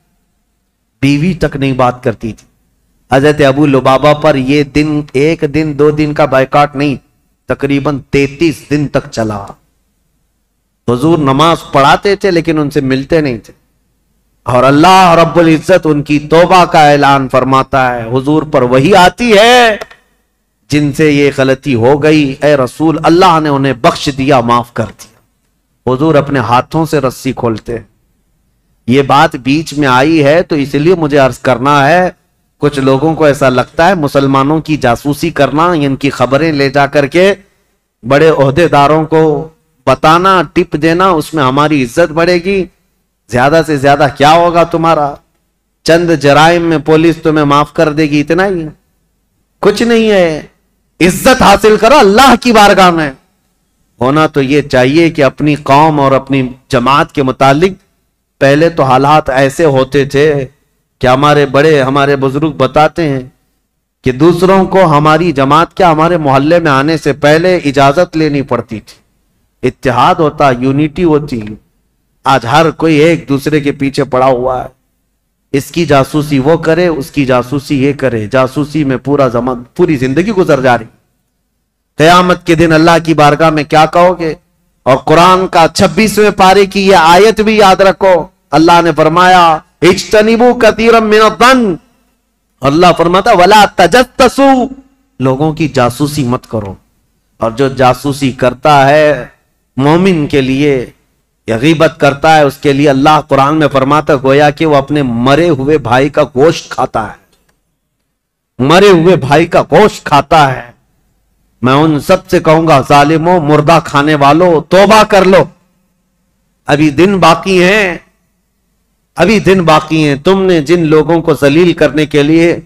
بیوی تک نہیں بات کرتی تھی. حضرت ابو لبابہ پر یہ دن ایک دن دو دن کا بائیکاٹ نہیں, تقریباً 33 دن تک چلا. حضور نماز پڑھاتے تھے لیکن ان سے ملتے نہیں تھے, اور اللہ رب العزت ان کی توبہ کا اعلان فرماتا ہے. حضور پر وہی آتی ہے جن سے یہ غلطی ہو گئی, اے رسول اللہ نے انہیں بخش دیا, معاف کر دیا. حضور اپنے ہاتھوں سے رسی کھولتے. یہ بات بیچ میں آئی ہے تو اس لیے مجھے عرض کرنا ہے, کچھ لوگوں کو ایسا لگتا ہے مسلمانوں کی جاسوسی کرنا, ان کی خبریں لے جا کر کے بڑے عہدے داروں کو بتانا, ٹپ دینا, اس میں ہماری عزت بڑھے گی. زیادہ سے زیادہ کیا ہوگا تمہارا, چند جرائم میں پولیس تمہیں معاف کر دے گی, اتنا ہی, کچھ نہیں ہے. عزت حاصل کرو اللہ کی بارگاہ میں, ہونا تو یہ چاہیے کہ اپنی قوم اور اپنی جماعت کے متعلق پہلے تو حالات ایسے ہوتے تھے کہ ہمارے بڑے ہمارے بزرگ بتاتے ہیں کہ دوسروں کو ہماری جماعت کیا ہمارے محلے میں آنے سے پہلے اجازت لینی پڑتی تھی. اتحاد ہوتا, یونیٹی ہوتی. آج ہر کوئی ایک دوسرے کے پیچھے پڑا ہوا ہے. اس کی جاسوسی وہ کرے, اس کی جاسوسی یہ کرے, جاسوسی میں پوری زندگی گزر جا رہی. قیامت کے دن اللہ کی بارگاہ میں کیا کہو گے؟ اور قرآن کا 26ویں پارے کی یہ آیت بھی یاد رکھو. اللہ نے فرمایا اجتنبوا کثیرا من الظن, اللہ فرماتا ولا تجسسوا, لوگوں کی جاسوسی مت کرو. اور جو جاسوسی کرتا ہے مومن کے لیے یا غیبت کرتا ہے اس کے لیے اللہ قرآن میں فرماتا گویا کہ وہ اپنے مرے ہوئے بھائی کا گوشت کھاتا ہے, مرے ہوئے بھائی کا گوشت کھاتا ہے. میں ان سب سے کہوں گا ظالموں, مردہ کھانے والوں, توبہ کر لو. ابھی دن باقی ہیں, ابھی دن باقی ہیں. تم نے جن لوگوں کو ذلیل کرنے کے لیے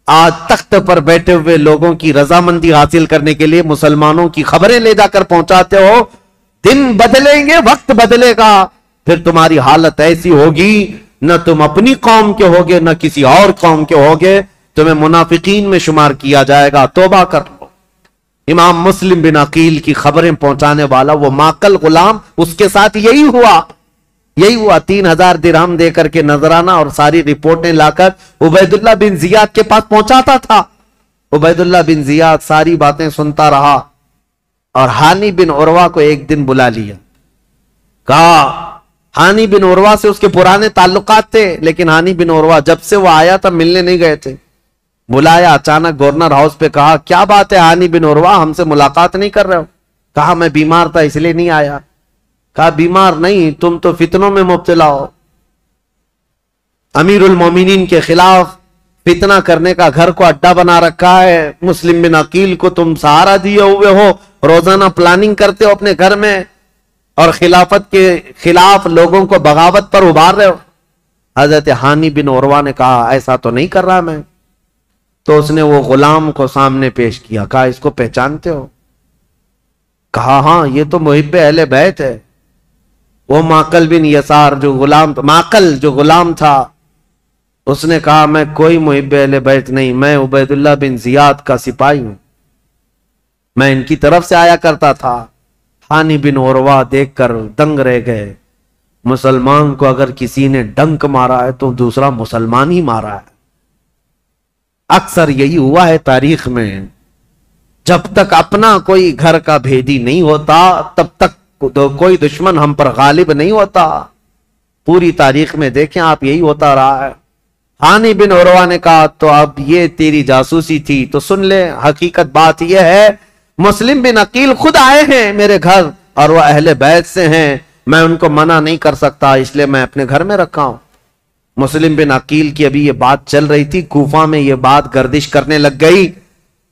آج تخت پر بیٹھے ہوئے لوگوں کی رضامندی حاصل کرنے کے لیے مسلمانوں کی خبریں لے جا کر پہنچاتے ہو, دن بدلیں گے, وقت بدلے گا, پھر تمہاری حالت ایسی ہوگی نہ تم اپنی قوم کے ہوگے نہ کسی اور قوم کے ہوگے, تمہیں منافقین میں شمار کیا جائے گا. توبہ کر لو. امام مسلم بن عقیل کی خبریں پہنچانے والا وہ ماقل غلام, اس کے ساتھ یہی ہوا 3000 درہم دے کر کے نذرانہ اور ساری رپورٹیں لا کر عبید اللہ بن زیاد کے پاس پہنچاتا تھا. عبید اللہ بن زیاد ساری باتیں سنتا رہا اور ہانی بن عروہ کو ایک دن بلا لیا. کہا ہانی بن عروہ سے اس کے پرانے تعلقات تھے, لیکن ہانی بن عروہ جب سے وہ آیا تھا ملنے نہیں گئے تھے. بلایا اچانک گورنر ہاؤس پہ, کہا کیا بات ہے ہانی بن عروہ, ہم سے ملاقات نہیں کر رہے ہو؟ کہا میں بیمار تھا اس لیے نہیں آیا. کہا بیمار نہیں, تم تو فتنوں میں مبتلا ہو, امیر المومنین کے خلاف فتنہ کرنے کا گھر کو اڈا بنا رکھا ہے. مسلم بن عقیل کو تم سہارا دیے ہوئے ہو, روزانہ پلاننگ کرتے ہو اپنے گھر میں اور خلافت کے خلاف لوگوں کو بغاوت پر ابھار رہے ہو. حضرت ہانی بن عروہ نے کہا ایسا تو نہیں کر رہا میں. تو اس نے وہ غلام کو سامنے پیش کیا, کہا اس کو پہچانتے ہو؟ کہا ہاں یہ تو محب اہل بیت ہے. وہ ماقل بن یسار جو غلام تھا, اس نے کہا میں کوئی محب اہل بیت نہیں, میں عبید اللہ بن زیاد کا سپاہی ہوں, میں ان کی طرف سے آیا کرتا تھا. ہانی بن عروہ دیکھ کر دنگ رہ گئے. مسلمان کو اگر کسی نے ڈنک مارا ہے تو دوسرا مسلمان ہی مارا ہے. اکثر یہی ہوا ہے تاریخ میں, جب تک اپنا کوئی گھر کا بھیدی نہیں ہوتا تب تک کوئی دشمن ہم پر غالب نہیں ہوتا. پوری تاریخ میں دیکھیں آپ یہی ہوتا رہا ہے. ہانی بن عروہ نے کہا تو اب یہ تیری جاسوسی تھی تو سن لے, حقیقت بات یہ ہے مسلم بن عقیل خود آئے ہیں میرے گھر اور وہ اہل بیت سے ہیں, میں ان کو منع نہیں کر سکتا اس لیے میں اپنے گھر میں رکھا ہوں. مسلم بن عقیل کی ابھی یہ بات چل رہی تھی, کوفہ میں یہ بات گردش کرنے لگ گئی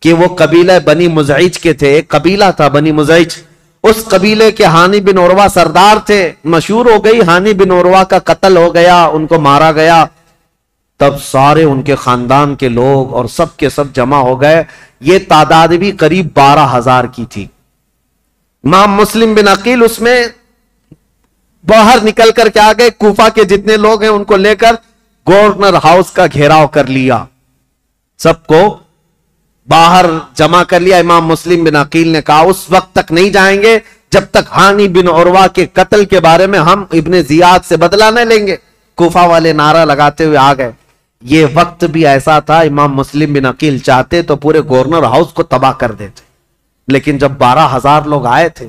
کہ وہ قبیلہ بنی مزعج کے تھے. ایک قبیلہ تھا بنی مزعج, اس قبیلے کے ہانی بن عروہ سردار تھے. مشہور ہو گئی ہانی بن عروہ کا قتل ہو گیا, ان کو مارا گیا. تب سارے ان کے خاندان کے لوگ اور سب کے سب جمع ہو گئے. یہ تعداد بھی قریب 12,000 کی تھی. امام مسلم بن عقیل اس میں باہر نکل کر کے آ گئے. کوفہ کے جتنے لوگ ہیں ان کو لے کر گورنر ہاؤس کا گھیراؤ کر لیا, سب کو باہر جمع کر لیا. امام مسلم بن عقیل نے کہا اس وقت تک نہیں جائیں گے جب تک ہانی بن عروہ کے قتل کے بارے میں ہم ابن زیاد سے بدلہ نہ لیں گے. کوفہ والے نعرہ لگاتے ہوئے آ گئے. یہ وقت بھی ایسا تھا, امام مسلم بن عقیل چاہتے تو پورے گورنر ہاؤس کو تباہ کر دیتے, لیکن جب 12,000 لوگ آئے تھے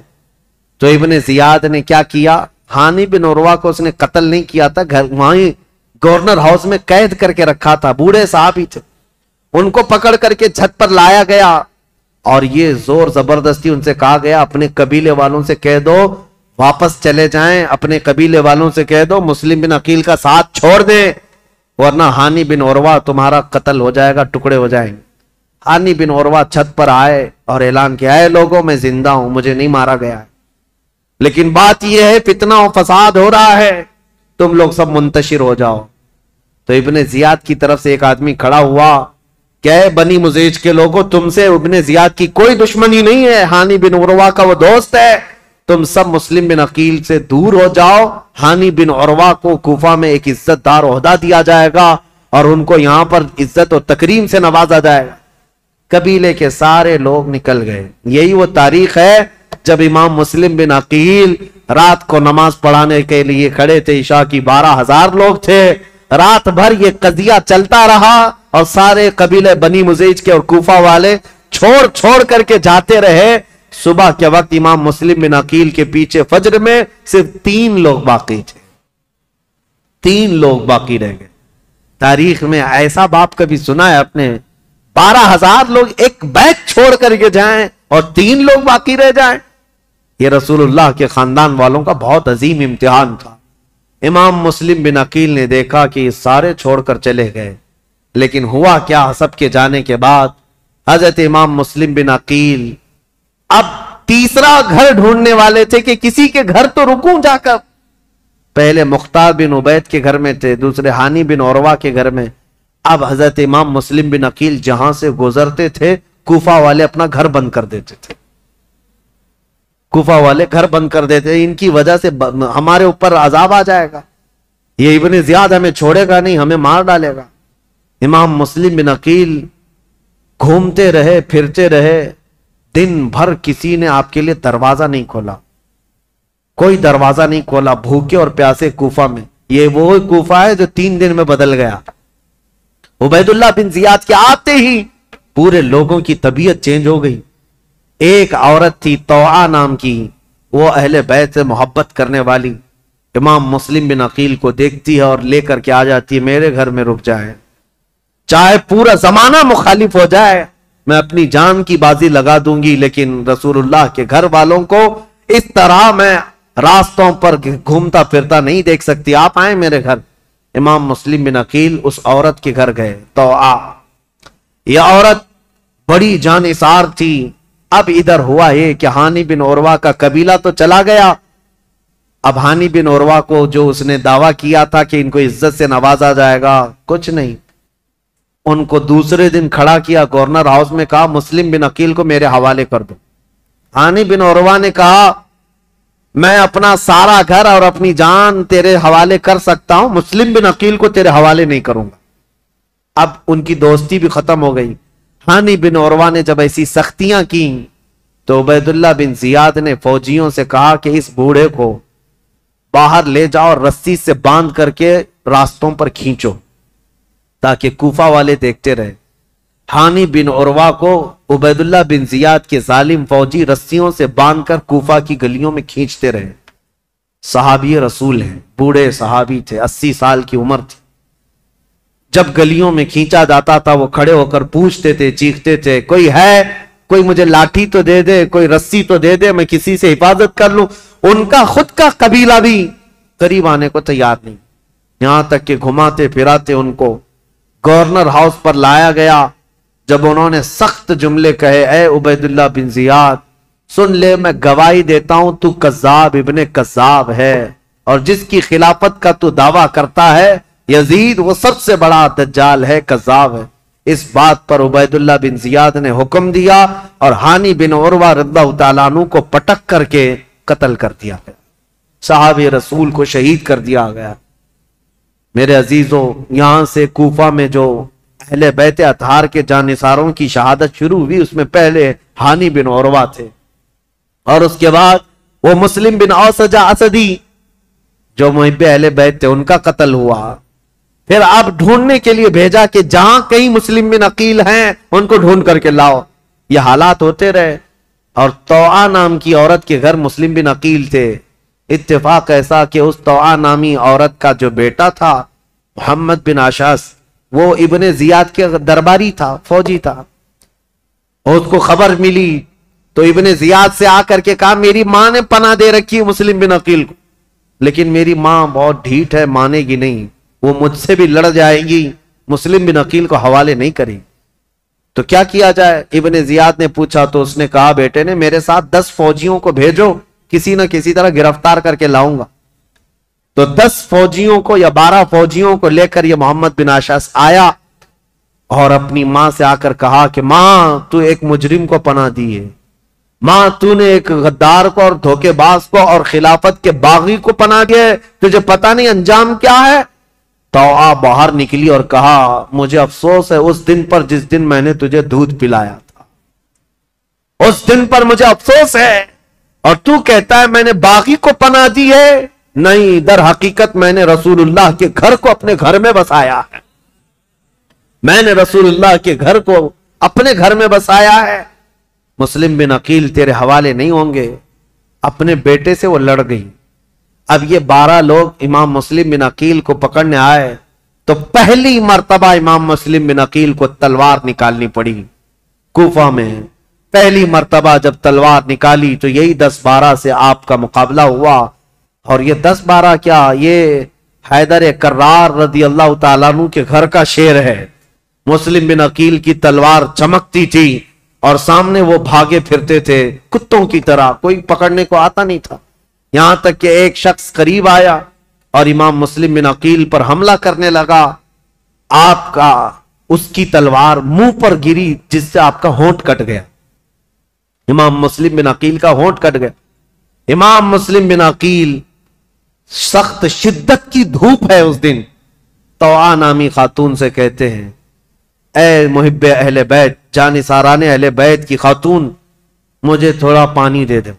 تو ابن زیاد نے کیا کیا, ہانی بن عروہ کو اس نے قتل نہیں کیا تھا, وہیں گورنر ہاؤس میں قید کر کے رکھا تھا. بوڑھے صاحب ہی تھے, ان کو پکڑ کر کے چھت پر لایا گیا اور یہ زور زبردستی ان سے کہا گیا اپنے قبیلے والوں سے کہہ دو واپس چلے جائیں, اپنے قبیلے والوں سے کہہ دو مسلم بن عقیل کا ساتھ چھوڑ دیں ورنہ ہانی بن عروہ تمہارا قتل ہو جائے گا, ٹکڑے ہو جائیں گے. ہانی بن عروہ چھت پر آئے اور اعلان کیا اے لوگوں میں زندہ ہوں, مجھے نہیں مارا گیا ہے, لیکن بات یہ ہے فتنہ و فساد ہو رہا ہے, تم لوگ سب منتشر ہو جاؤ. تو ابن زیاد کی طرف سے ایک آدمی کھڑا ہوا, کہ اے بنی مزیج کے لوگوں، تم سے ابن زیاد کی کوئی دشمنی نہیں ہے، ہانی بن عروہ کا وہ دوست ہے، تم سب مسلم بن عقیل سے دور ہو جاؤ۔ ہانی بن عروہ کو کوفہ میں ایک عزت دار عہدہ دیا جائے گا اور ان کو یہاں پر عزت و تکریم سے نوازا جائے گا۔ قبیلے کے سارے لوگ نکل گئے۔ یہی وہ تاریخ ہے جب امام مسلم بن عقیل رات کو نماز پڑھانے کے لیے کھڑے تھے، عشاء کی 12,000 لوگ تھے، رات بھر یہ قضیہ چلتا رہا اور سارے قبیلے بنی مزیج کے اور کوفہ والے چھوڑ کر کے جاتے رہے۔ صبح کے وقت امام مسلم بن عقیل کے پیچھے فجر میں صرف 3 لوگ باقی تھے، 3 لوگ باقی رہ گئے۔ تاریخ میں ایسا باپ کبھی سنا ہے اپنے 12,000 لوگ ایک بیت چھوڑ کر کے جائیں اور 3 لوگ باقی رہ جائیں؟ یہ رسول اللہ کے خاندان والوں کا بہت عظیم امتحان تھا۔ امام مسلم بن عقیل نے دیکھا کہ یہ سارے چھوڑ کر چلے گئے، لیکن ہوا کیا، سب کے جانے کے بعد حضرت امام مسلم بن عقیل اب تیسرا گھر ڈھونڈنے والے تھے کہ کسی کے گھر تو رکوں جا کر۔ پہلے مختار بن عبید کے گھر میں تھے، دوسرے ہانی بن عروہ کے گھر میں۔ اب حضرت امام مسلم بن عقیل جہاں سے گزرتے تھے کوفہ والے اپنا گھر بند کر دیتے تھے، کوفہ والے گھر بند کر دیتے، ان کی وجہ سے ہمارے اوپر عذاب آ جائے گا، یہ ابن زیاد ہمیں چھوڑے گا نہیں، ہمیں مار ڈالے گا۔ امام مسلم بن عقیل گھومتے رہے، پھرتے رہے، دن بھر کسی نے آپ کے لیے دروازہ نہیں کھولا، کوئی دروازہ نہیں کھولا، بھوکے اور پیاسے کوفہ میں۔ یہ وہ کوفہ ہے جو 3 دن میں بدل گیا۔ عبید اللہ بن زیاد کے آتے ہی پورے لوگوں کی طبیعت چینج ہو گئی۔ ایک عورت تھی طوعا نام کی، وہ اہل بیت سے محبت کرنے والی، امام مسلم بن عقیل کو دیکھتی ہے اور لے کر کے آ جاتی ہے، میرے گھر میں رک جائے، چاہے پورا زمانہ مخالف ہو جائے، میں اپنی جان کی بازی لگا دوں گی، لیکن رسول اللہ کے گھر والوں کو اس طرح میں راستوں پر گھومتا پھرتا نہیں دیکھ سکتی، آپ آئیں میرے گھر۔ امام مسلم بن عقیل اس عورت کے گھر گئے، طوعا۔ یہ عورت بڑی جانثار تھی۔ اب ادھر ہوا یہ کہ ہانی بن عروہ کا قبیلہ تو چلا گیا، اب ہانی بن عروہ کو جو اس نے دعویٰ کیا تھا کہ ان کو عزت سے نوازا جائے گا، کچھ نہیں۔ ان کو دوسرے دن کھڑا کیا گورنر ہاؤس میں، کہا مسلم بن عقیل کو میرے حوالے کر دو۔ ہانی بن عروہ نے کہا میں اپنا سارا گھر اور اپنی جان تیرے حوالے کر سکتا ہوں، مسلم بن عقیل کو تیرے حوالے نہیں کروں گا۔ اب ان کی دوستی بھی ختم ہو گئی۔ ہانی بن عروہ نے جب ایسی سختیاں کی تو عبید اللہ بن زیاد نے فوجیوں سے کہا کہ اس بوڑھے کو باہر لے جاؤ، رسی سے باندھ کر کے راستوں پر کھینچو تاکہ کوفہ والے دیکھتے رہے۔ ہانی بن عروہ کو عبید اللہ بن زیاد کے ظالم فوجی رسیوں سے باندھ کر کوفہ کی گلیوں میں کھینچتے رہے۔ صحابی رسول ہیں، بوڑھے صحابی تھے، 80 سال کی عمر تھی۔ جب گلیوں میں کھینچا جاتا تھا وہ کھڑے ہو کر پوچھتے تھے، چیختے تھے، کوئی ہے، کوئی مجھے لاٹھی تو دے دے، کوئی رسی تو دے دے، میں کسی سے حفاظت کر لوں۔ ان کا خود کا قبیلہ بھی قریب آنے کو تیار نہیں، یہاں تک کہ گھماتے پھراتے ان کو گورنر ہاؤس پر لایا گیا۔ جب انہوں نے سخت جملے کہے، اے عبید اللہ بن زیاد سن لے، میں گواہی دیتا ہوں تو کذاب ابن کذاب ہے، اور جس کی خلافت کا تو دعویٰ کرتا ہے یزید، وہ سب سے بڑا دجال ہے، کذاب ہے۔ اس بات پر عبید اللہ بن زیاد نے حکم دیا اور ہانی بن عروہ رضی اللہ تعالیٰ عنہ کو پٹک کر کے قتل کر دیا گیا، صحابی رسول کو شہید کر دیا گیا۔ میرے عزیزوں، یہاں سے کوفہ میں جو اہل بیت اطہار کے جانثاروں کی شہادت شروع ہوئی، اس میں پہلے ہانی بن عروہ تھے، اور اس کے بعد وہ مسلم بن اوسجہ اسدی جو محب اہل بیت تھے، ان کا قتل ہوا۔ پھر آپ ڈھونڈنے کے لیے بھیجا کہ جہاں کہیں مسلم بن عقیل ہیں ان کو ڈھونڈ کر کے لاؤ۔ یہ حالات ہوتے رہے، اور طوعا نام کی عورت کے گھر مسلم بن عقیل تھے۔ اتفاق ایسا کہ اس طوعا نامی عورت کا جو بیٹا تھا محمد بن اشعث، وہ ابن زیاد کے درباری تھا، فوجی تھا، اور اس کو خبر ملی تو ابن زیاد سے آ کر کے کہا میری ماں نے پناہ دے رکھی ہے مسلم بن عقیل کو، لیکن میری ماں بہت ڈھیٹ ہے، مانے گی نہیں، وہ مجھ سے بھی لڑ جائے گی، مسلم بن عقیل کو حوالے نہیں کرے، تو کیا کیا جائے؟ ابن زیاد نے پوچھا تو اس نے کہا بیٹے نے میرے ساتھ 10 فوجیوں کو بھیجو، کسی نہ کسی طرح گرفتار کر کے لاؤں گا۔ تو 10 فوجیوں کو یا 12 فوجیوں کو لے کر یہ محمد بن اشعث آیا، اور اپنی ماں سے آ کر کہا کہ ماں تو ایک مجرم کو پناہ دی ہے، ماں تو نے ایک غدار کو اور دھوکے باز کو اور خلافت کے باغی کو پناہ دیا ہے، تجھے پتہ نہیں انجام کیا ہے؟ توآ باہر نکلی اور کہا مجھے افسوس ہے اس دن پر جس دن میں نے تجھے دودھ پلایا تھا، اس دن پر مجھے افسوس ہے، اور تو کہتا ہے میں نے باغی کو پناہ دی ہے؟ نہیں، در حقیقت میں نے رسول اللہ کے گھر کو اپنے گھر میں بسایا ہے، میں نے رسول اللہ کے گھر کو اپنے گھر میں بسایا ہے۔ مسلم بن عقیل تیرے حوالے نہیں ہوں گے، اپنے بیٹے سے وہ لڑ گئی۔ اب یہ 12 لوگ امام مسلم بن عقیل کو پکڑنے آئے تو پہلی مرتبہ امام مسلم بن عقیل کو تلوار نکالنی پڑی۔ کوفہ میں پہلی مرتبہ جب تلوار نکالی تو یہی 10-12 سے آپ کا مقابلہ ہوا، اور یہ 10-12 کیا، یہ حیدر کرار رضی اللہ تعالیٰ عنہ کے گھر کا شیر ہے۔ مسلم بن عقیل کی تلوار چمکتی تھی اور سامنے وہ بھاگے پھرتے تھے کتوں کی طرح، کوئی پکڑنے کو آتا نہیں تھا، یہاں تک کہ ایک شخص قریب آیا اور امام مسلم بن عقیل پر حملہ کرنے لگا۔ آپ کا اس کی تلوار منہ پر گری جس سے آپ کا ہونٹ کٹ گیا، امام مسلم بن عقیل کا ہونٹ کٹ گیا۔ امام مسلم بن عقیل، سخت شدت کی دھوپ ہے اس دن، توآ نامی خاتون سے کہتے ہیں اے محب اہل بیت، جانثاران اہل بیت کی خاتون، مجھے تھوڑا پانی دے دے،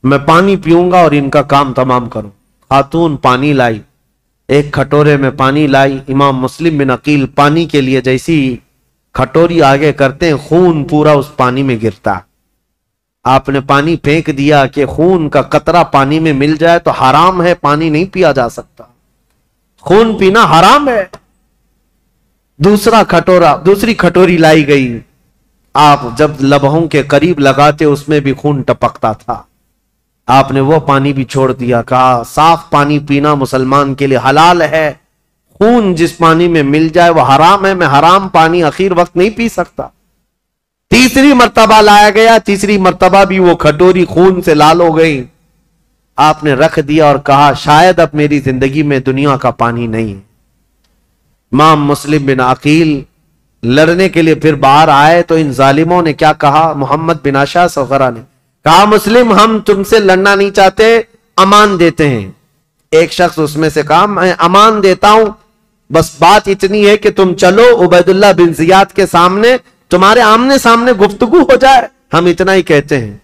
میں پانی پیوں گا اور ان کا کام تمام کروں۔ خاتون پانی لائی، ایک کھٹورے میں پانی لائی۔ امام مسلم بن عقیل پانی کے لیے جیسی کھٹوری آگے کرتے ہیں، خون پورا اس پانی میں گرتا۔ آپ نے پانی پھینک دیا کہ خون کا قطرہ پانی میں مل جائے تو حرام ہے، پانی نہیں پیا جا سکتا، خون پینا حرام ہے۔ دوسری کھٹوری لائی گئی، آپ جب لبوں کے قریب لگاتے اس میں بھی خون ٹپکتا تھا، آپ نے وہ پانی بھی چھوڑ دیا، کہا صاف پانی پینا مسلمان کے لیے حلال ہے، خون جس پانی میں مل جائے وہ حرام ہے، میں حرام پانی اخیر وقت نہیں پی سکتا۔ تیسری مرتبہ لایا گیا، تیسری مرتبہ بھی وہ کھٹوری خون سے لال ہو گئی، آپ نے رکھ دیا اور کہا شاید اب میری زندگی میں دنیا کا پانی نہیں ہے۔ امام مسلم بن عقیل لڑنے کے لیے پھر باہر آئے تو ان ظالموں نے کیا کہا، محمد بن اشعث وغیرہ نے کہا مسلم ہم تم سے لڑنا نہیں چاہتے، امان دیتے ہیں۔ ایک شخص اس میں سے کہا میں امان دیتا ہوں، بس بات اتنی ہے کہ تم چلو عبید اللہ بن زیاد کے سامنے، تمہارے آمنے سامنے گفتگو ہو جائے، ہم اتنا ہی کہتے ہیں۔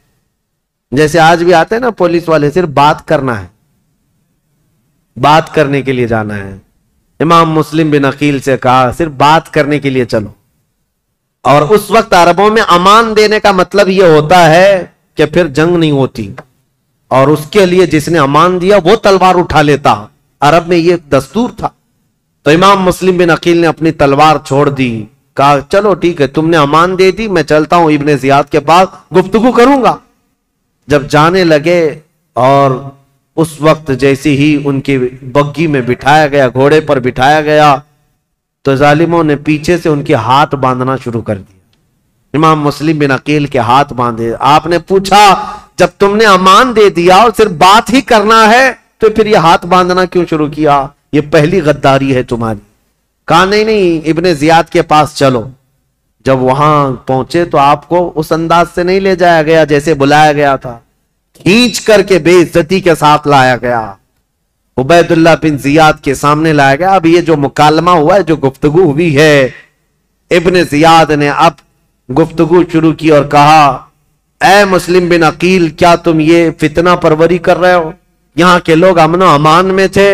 جیسے آج بھی آتے ہیں نا پولیس والے، صرف بات کرنا ہے، بات کرنے کے لیے جانا ہے۔ امام مسلم بن عقیل سے کہا صرف بات کرنے کے لیے چلو، اور اس وقت عربوں میں امان دینے کا مطلب یہ ہوتا ہے کہ پھر جنگ نہیں ہوتی، اور اس کے لیے جس نے امان دیا وہ تلوار اٹھا لیتا، عرب میں یہ دستور تھا۔ تو امام مسلم بن عقیل نے اپنی تلوار چھوڑ دی، کہا چلو ٹھیک ہے تم نے امان دے دی، میں چلتا ہوں ابن زیاد کے پاس گفتگو کروں گا۔ جب جانے لگے اور اس وقت جیسی ہی ان کی بگی میں بٹھایا گیا، گھوڑے پر بٹھایا گیا، تو ظالموں نے پیچھے سے ان کے ہاتھ باندھنا شروع کر دیا۔ امام مسلم بن عقیل کے ہاتھ باندھے۔ آپ نے پوچھا جب تم نے امان دے دیا اور صرف بات ہی کرنا ہے تو پھر یہ ہاتھ باندھنا کیوں شروع کیا؟ یہ پہلی غداری ہے تمہاری۔ کہا نہیں ابن زیاد کے پاس چلو۔ جب وہاں پہنچے تو آپ کو اس انداز سے نہیں لے جایا گیا جیسے بلایا گیا تھا، کھینچ کر کے بے عزتی کے ساتھ لایا گیا، عبید اللہ بن زیاد کے سامنے لایا گیا۔ اب یہ جو مکالمہ ہوا ہے، جو گفتگو ہوئی ہے، ابن زیاد نے اب گفتگو شروع کی اور کہا اے مسلم بن عقیل کیا تم یہ فتنہ پروری کر رہے ہو؟ یہاں کے لوگ امن و امان میں تھے،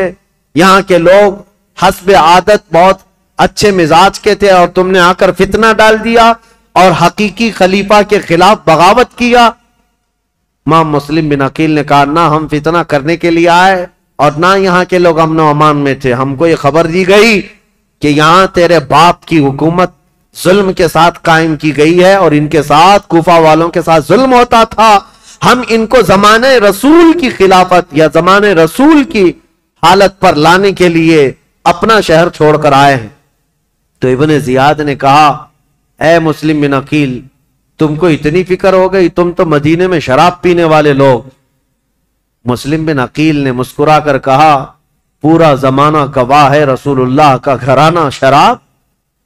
یہاں کے لوگ حسب عادت بہت اچھے مزاج کے تھے، اور تم نے آ کر فتنہ ڈال دیا اور حقیقی خلیفہ کے خلاف بغاوت کیا۔ امام مسلم بن عقیل نے کہا نہ ہم فتنہ کرنے کے لیے آئے اور نہ یہاں کے لوگ امن و امان میں تھے، ہم کو یہ خبر دی گئی کہ یہاں تیرے باپ کی حکومت ظلم کے ساتھ قائم کی گئی ہے اور ان کے ساتھ کوفہ والوں کے ساتھ ظلم ہوتا تھا، ہم ان کو زمانے رسول کی خلافت یا زمانے رسول کی حالت پر لانے کے لیے اپنا شہر چھوڑ کر آئے ہیں۔ تو ابن زیاد نے کہا اے مسلم بن عقیل تم کو اتنی فکر ہو گئی، تم تو مدینے میں شراب پینے والے لوگ۔ مسلم بن عقیل نے مسکرا کر کہا پورا زمانہ گواہ ہے رسول اللہ کا گھرانہ شراب